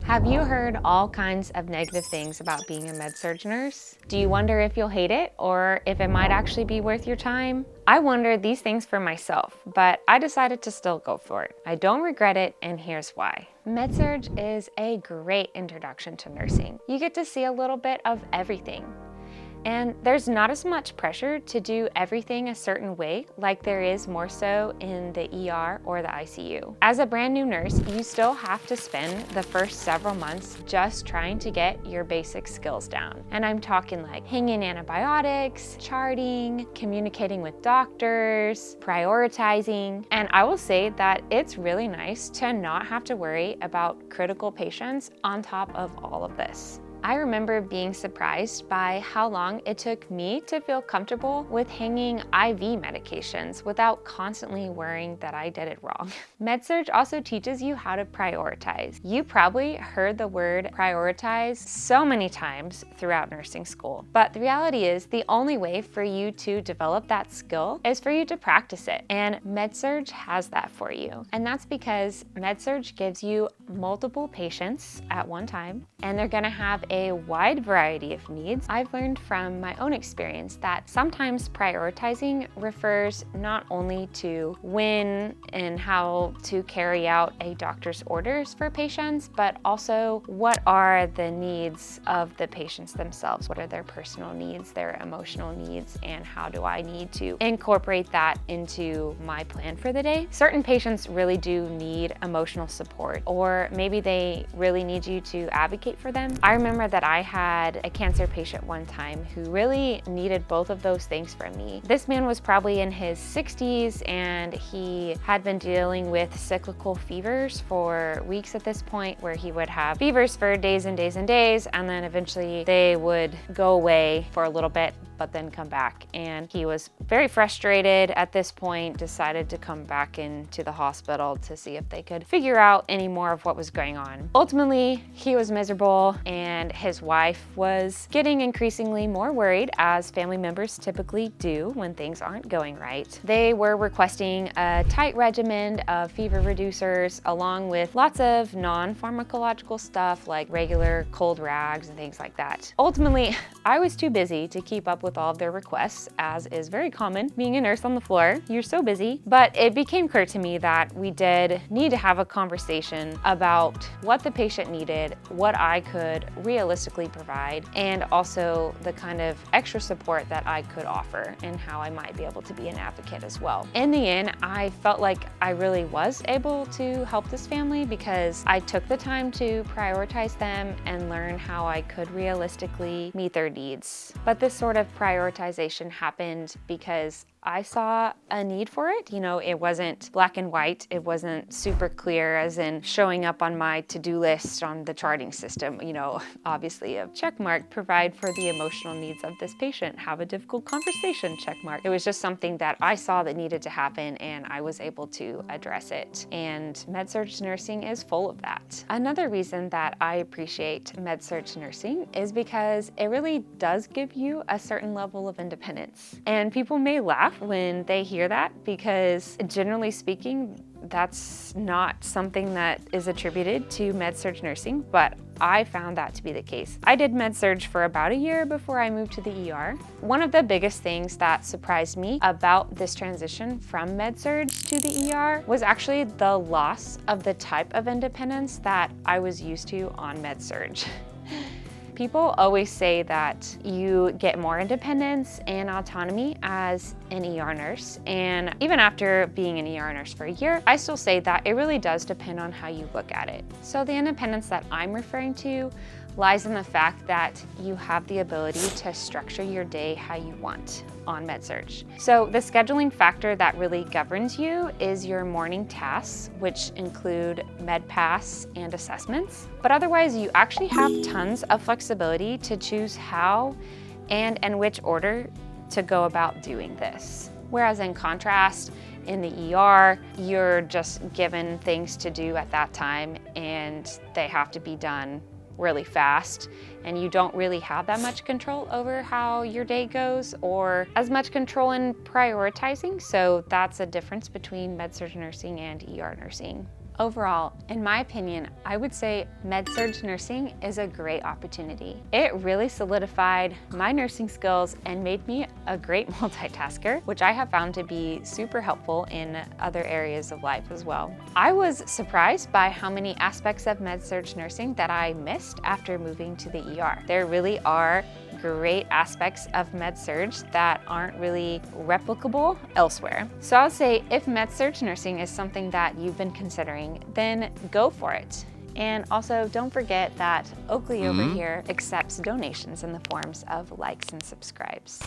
Have you heard all kinds of negative things about being a med-surg nurse? Do you wonder if you'll hate it or if it might actually be worth your time? I wondered these things for myself, but I decided to still go for it. I don't regret it, and here's why. Med-surg is a great introduction to nursing. You get to see a little bit of everything. And there's not as much pressure to do everything a certain way like there is more so in the ER or the ICU. As a brand new nurse, you still have to spend the first several months just trying to get your basic skills down. And I'm talking like hanging antibiotics, charting, communicating with doctors, prioritizing. And I will say that it's really nice to not have to worry about critical patients on top of all of this. I remember being surprised by how long it took me to feel comfortable with hanging IV medications without constantly worrying that I did it wrong. Med-surg also teaches you how to prioritize. You probably heard the word prioritize so many times throughout nursing school, but the reality is the only way for you to develop that skill is for you to practice it, and Med-surg has that for you. And that's because Med-surg gives you multiple patients at one time, and they're gonna have a wide variety of needs. I've learned from my own experience that sometimes prioritizing refers not only to when and how to carry out a doctor's orders for patients, but also what are the needs of the patients themselves? What are their personal needs, their emotional needs, and how do I need to incorporate that into my plan for the day? Certain patients really do need emotional support, or maybe they really need you to advocate for them. I remember that I had a cancer patient one time who really needed both of those things from me. This man was probably in his 60s and he had been dealing with cyclical fevers for weeks at this point, where he would have fevers for days and days and days, and then eventually they would go away for a little bit but then come back. And he was very frustrated at this point, decided to come back into the hospital to see if they could figure out any more of what was going on. Ultimately, he was miserable, and his wife was getting increasingly more worried, as family members typically do when things aren't going right. They were requesting a tight regimen of fever reducers, along with lots of non-pharmacological stuff like regular cold rags and things like that. Ultimately, I was too busy to keep up with all of their requests, as is very common being a nurse on the floor. You're so busy. But it became clear to me that we did need to have a conversation about what the patient needed, what I could realistically provide, and also the kind of extra support that I could offer and how I might be able to be an advocate as well. In the end, I felt like I really was able to help this family because I took the time to prioritize them and learn how I could realistically meet their needs. But this sort of prioritization happened because I saw a need for it. You know, it wasn't black and white. It wasn't super clear as in showing up on my to-do list on the charting system. You know, obviously a check mark, provide for the emotional needs of this patient, have a difficult conversation, check mark. It was just something that I saw that needed to happen, and I was able to address it. And med-surg nursing is full of that. Another reason that I appreciate med-surg nursing is because it really does give you a certain level of independence. And people may laugh when they hear that, because generally speaking, that's not something that is attributed to med-surg nursing, but I found that to be the case. I did med-surg for about a year before I moved to the ER. One of the biggest things that surprised me about this transition from med-surg to the ER was actually the loss of the type of independence that I was used to on med-surg. People always say that you get more independence and autonomy as an ER nurse, and even after being an ER nurse for a year, I still say that it really does depend on how you look at it. So the independence that I'm referring to lies in the fact that you have the ability to structure your day how you want on med-surg. So the scheduling factor that really governs you is your morning tasks, which include med pass and assessments. But otherwise, you actually have tons of flexibility to choose how and in which order to go about doing this. Whereas in contrast, in the ER, you're just given things to do at that time, and they have to be done really fast, and you don't really have that much control over how your day goes or as much control in prioritizing. So that's a difference between med-surg nursing and ER nursing. Overall, in my opinion, I would say Med-Surg nursing is a great opportunity. It really solidified my nursing skills and made me a great multitasker, which I have found to be super helpful in other areas of life as well. I was surprised by how many aspects of Med-Surg nursing that I missed after moving to the ER. There really are great aspects of Med-Surg that aren't really replicable elsewhere. So I would say if Med-Surg nursing is something that you've been considering, then go for it. And also don't forget that Oakley over here accepts donations in the forms of likes and subscribes.